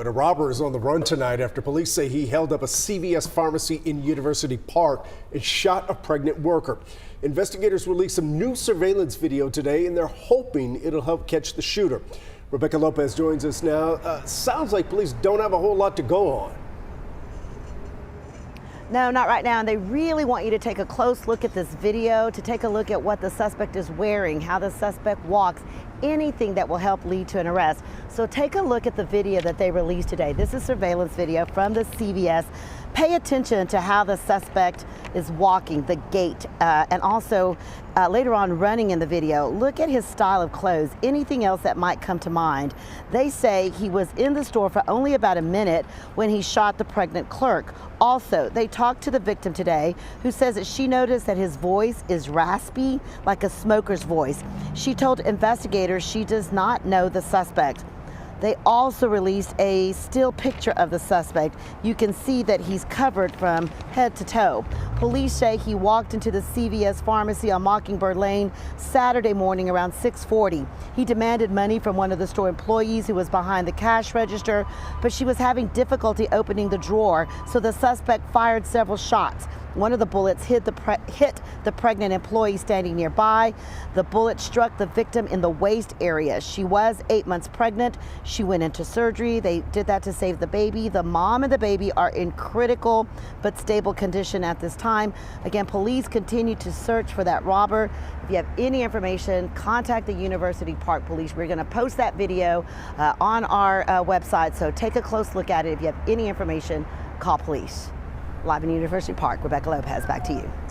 A robber is on the run tonight after police say he held up a CVS pharmacy in University Park and shot a pregnant worker. Investigators released some new surveillance video today, and they're hoping it'll help catch the shooter. Rebecca Lopez joins us now. Sounds like police don't have a whole lot to go on. No, not right now. And they really want you to take a close look at this video, to take a look at what the suspect is wearing, how the suspect walks, anything that will help lead to an arrest. So take a look at the video that they released today. This is surveillance video from the CVS. Pay attention to how the suspect is walking, the gait, and also later on running in the video. Look at his style of clothes, anything else that might come to mind. They say he was in the store for only about a minute when he shot the pregnant clerk. Also, they talked to the victim today, who says that she noticed that his voice is raspy, like a smoker's voice. She told investigators she does not know the suspect. They also released a still picture of the suspect. You can see that he's covered from head to toe. Police say he walked into the CVS pharmacy on Mockingbird Lane Saturday morning around 6:40. He demanded money from one of the store employees who was behind the cash register, but she was having difficulty opening the drawer, so the suspect fired several shots. One of the bullets hit the pregnant employee standing nearby. The bullet struck the victim in the waist area. She was 8 months pregnant. She went into surgery. They did that to save the baby. The mom and the baby are in critical but stable condition at this time. Again, police continue to search for that robber. If you have any information, contact the University Park Police. We're going to post that video on our website, so take a close look at it. If you have any information, call police. Live in University Park, Rebecca Lopez, back to you.